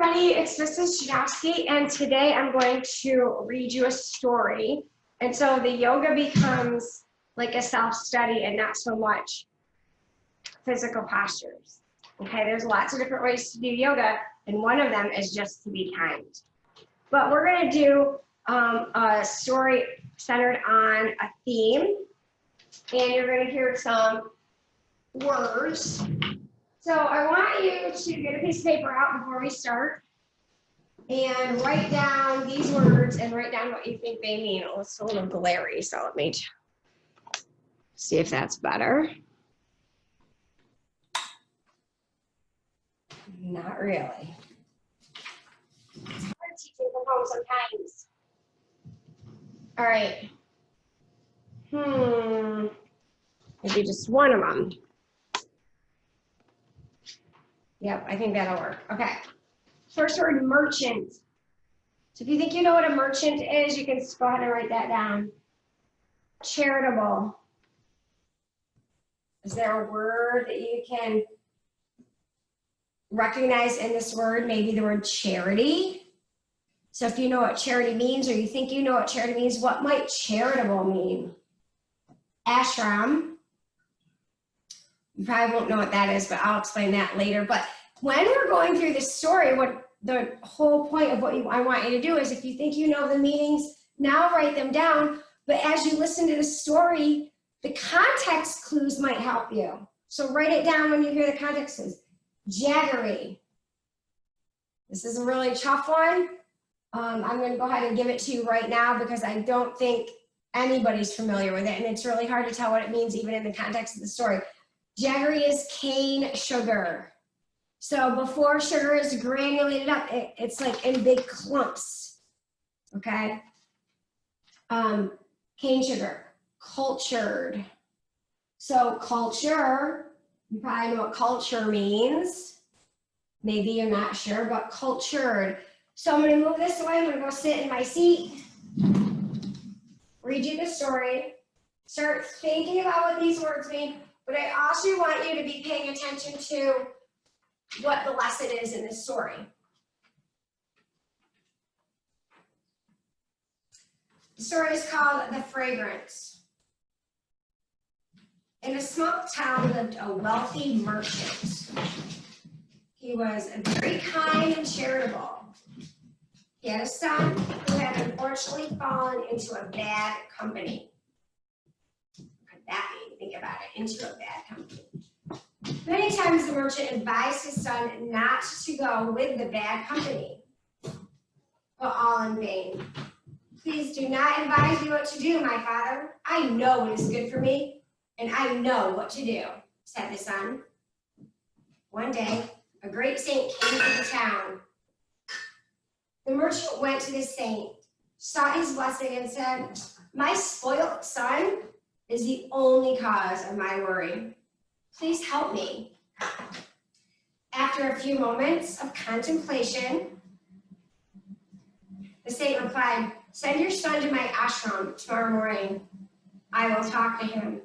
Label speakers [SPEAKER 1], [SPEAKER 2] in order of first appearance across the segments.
[SPEAKER 1] everybody, it's Mrs. Janowski, and today I'm going to read you a story. And so the yoga becomes like a self-study and not so much physical postures. Okay, there's lots of different ways to do yoga, and one of them is just to be kind. But we're going to do a story centered on a theme, and you're going to hear some words. So I want you to get a piece of paper out before we start and write down these words and write down what you think they mean. Oh, it's a little glary, so let me see if that's better. Not really. It's hard teaching from home sometimes. All right. Maybe just one of them. Yep, I think that'll work. Okay. First word, merchant. So if you think you know what a merchant is, you can just go ahead and write that down. Charitable. Is there a word that you can recognize in this word? Maybe the word charity. So if you know what charity means, or you think you know what charity means, what might charitable mean? Ashram. You probably won't know what that is, but I'll explain that later. But when we're going through this story, what the whole point of what I want you to do is, if you think you know the meanings, now write them down. But as you listen to the story, the context clues might help you. So write it down when you hear the context clues. Jaggery. This is a really tough one. I'm going to go ahead and give it to you right now because I don't think anybody's familiar with it, and it's really hard to tell what it means even in the context of the story. Jaggery is cane sugar. So before sugar is granulated up, it's like in big clumps, okay? Cane sugar, cultured. So culture, you probably know what culture means. Maybe you're not sure, but cultured. So I'm gonna move this away, I'm gonna go sit in my seat, read you the story, start thinking about what these words mean, but I also want you to be paying attention to what the lesson is in this story. The story is called The Fragrance. In a small town lived a wealthy merchant. He was very kind and charitable. He had a son who had unfortunately fallen into a bad company. What could that mean? Think about it, into a bad company. Many times the merchant advised his son not to go with the bad company, but all in vain. Please do not advise me what to do, my father. I know what is good for me, and I know what to do, said the son. One day, a great saint came to the town. The merchant went to the saint, sought his blessing, and said, "My spoiled son is the only cause of my worry. Please help me." After a few moments of contemplation, the saint replied, "Send your son to my ashram tomorrow morning. I will talk to him."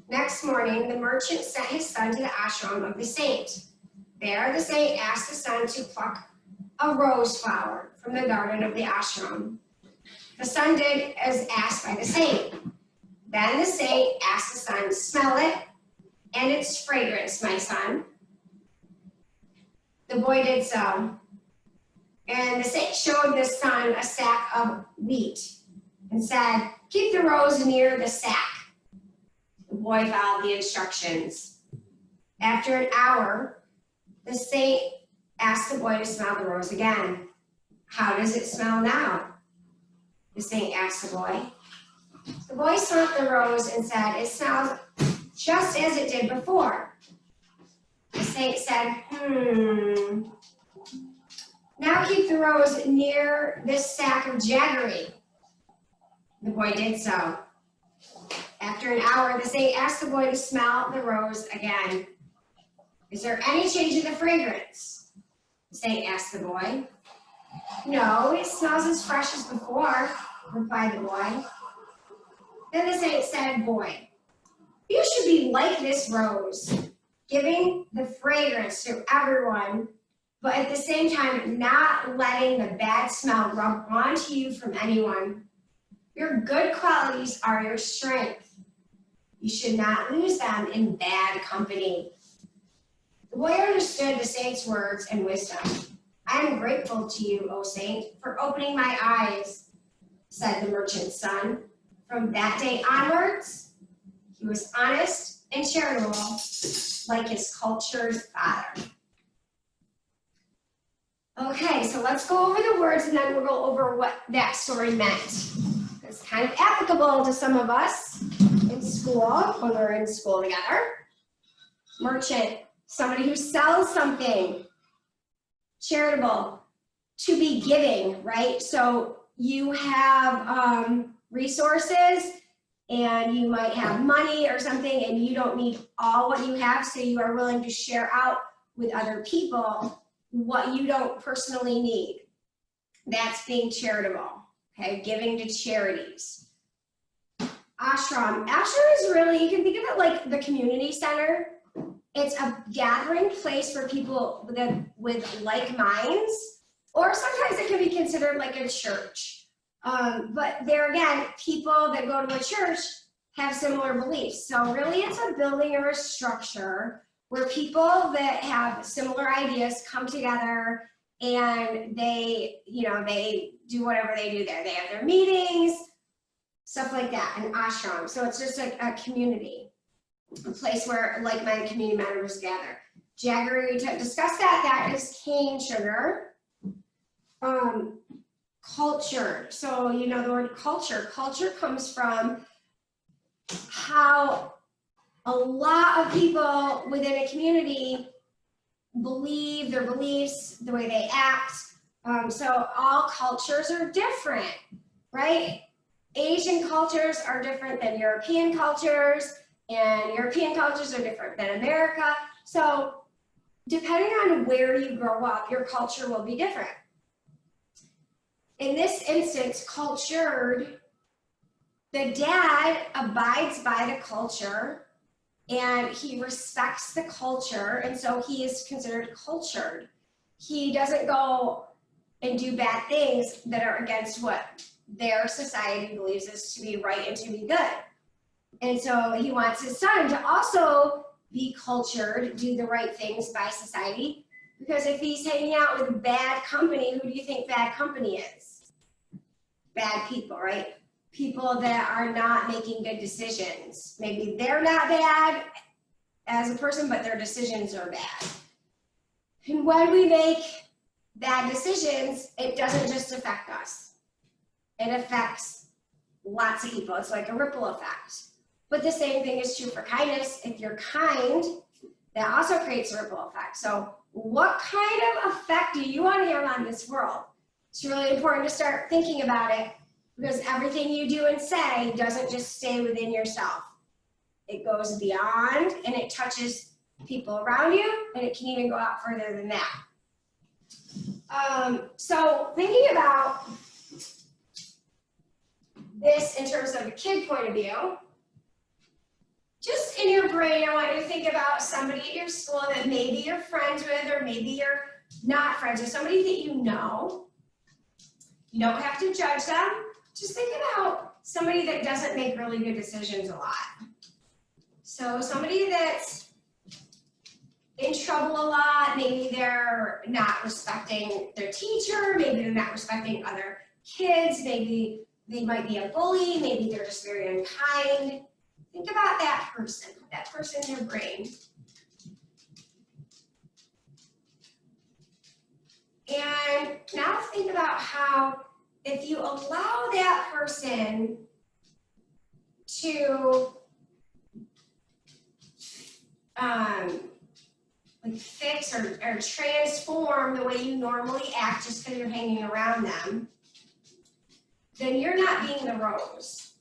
[SPEAKER 1] Next morning, the merchant sent his son to the ashram of the saint. There, the saint asked the son to pluck a rose flower from the garden of the ashram. The son did as asked by the saint. Then the saint asked the son, "Smell it and its fragrance, my son." The boy did so. And the saint showed the son a sack of wheat and said, "Keep the rose near the sack." The boy followed the instructions. After an hour, the saint asked the boy to smell the rose again. "How does it smell now?" the saint asked the boy. The boy smelled the rose and said, "It smells just as it did before." The saint said, "Now keep the rose near this sack of jaggery." The boy did so. After an hour, the saint asked the boy to smell the rose again. "Is there any change in the fragrance?" the saint asked the boy. "No, it smells as fresh as before," replied the boy. Then the saint said, "Boy, you should be like this rose, giving the fragrance to everyone but at the same time, not letting the bad smell rub onto you from anyone. Your good qualities are your strength. You should not lose them in bad company. The boy understood the saint's words and wisdom. I am grateful to you, O saint, for opening my eyes, said the merchant's son. From that day onwards, he was honest and charitable, like his cultured father. Okay, so let's go over the words and then we'll go over what that story meant. It's kind of applicable to some of us in school, when we're in school together. Merchant, somebody who sells something. Charitable, to be giving, right? So you have resources and you might have money or something and you don't need all what you have, so you are willing to share out with other people what you don't personally need. That's being charitable, okay? Giving to charities. Ashram. Ashram is really, you can think of it like the community center. It's a gathering place for people with like minds, or sometimes it can be considered like a church. But there again, people that go to a church have similar beliefs. So really it's a building or a structure where people that have similar ideas come together and they do whatever they do there. They have their meetings, stuff like that, an ashram. So it's just like a community, a place where like-minded community members gather. Jaggery, we discussed that. That is cane sugar. Culture. So you know the word culture. Culture comes from how a lot of people within a community believe, their beliefs, the way they act. So all cultures are different, right? Asian cultures are different than European cultures, and European cultures are different than America. So depending on where you grow up, your culture will be different. In this instance, cultured, the dad abides by the culture and he respects the culture, and so he is considered cultured. He doesn't go and do bad things that are against what their society believes is to be right and to be good. And so he wants his son to also be cultured, do the right things by society, because if he's hanging out with bad company, who do you think bad company is? Bad people, right? People that are not making good decisions. Maybe they're not bad as a person, but their decisions are bad. And when we make bad decisions, it doesn't just affect us. It affects lots of people. It's like a ripple effect. But the same thing is true for kindness. If you're kind, that also creates a ripple effect. So what kind of effect do you want to have on this world? It's really important to start thinking about it, because everything you do and say doesn't just stay within yourself. It goes beyond and it touches people around you, and it can even go out further than that. So thinking about this in terms of a kid point of view, just in your brain, I want you to think about somebody at your school that maybe you're friends with, or maybe you're not friends with, somebody that you know. You don't have to judge them. Just think about somebody that doesn't make really good decisions a lot. So somebody that's in trouble a lot, maybe they're not respecting their teacher, maybe they're not respecting other kids, maybe they might be a bully, maybe they're just very unkind. Think about that person, put that person in your brain. And now think about how, if you allow that person to like fix or transform the way you normally act just because you're hanging around them, then you're not being the rose.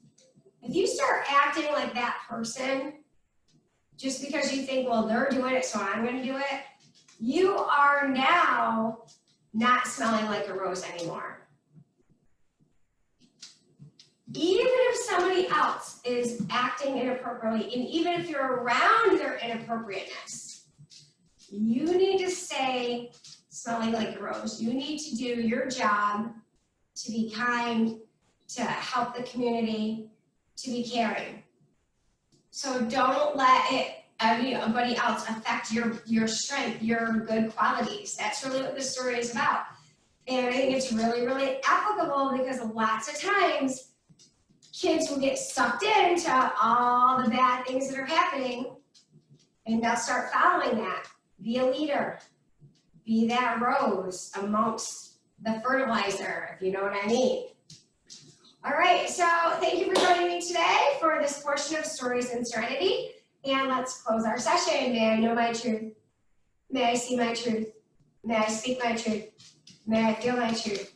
[SPEAKER 1] If you start acting like that person just because you think, well, they're doing it, so I'm going to do it, you are now not smelling like a rose anymore. Even if somebody else is acting inappropriately, and even if you're around their inappropriateness, you need to stay smelling like a rose. You need to do your job to be kind, to help the community, to be caring. So don't let anybody else affect your strength, your good qualities. That's really what this story is about. And I think it's really, really applicable because lots of times kids will get sucked into all the bad things that are happening and they'll start following that. Be a leader. Be that rose amongst the fertilizer, if you know what I mean. All right, so thank you for joining me today for this portion of Stories in Serenity. And let's close our session. May I know my truth? May I see my truth? May I speak my truth? May I feel my truth?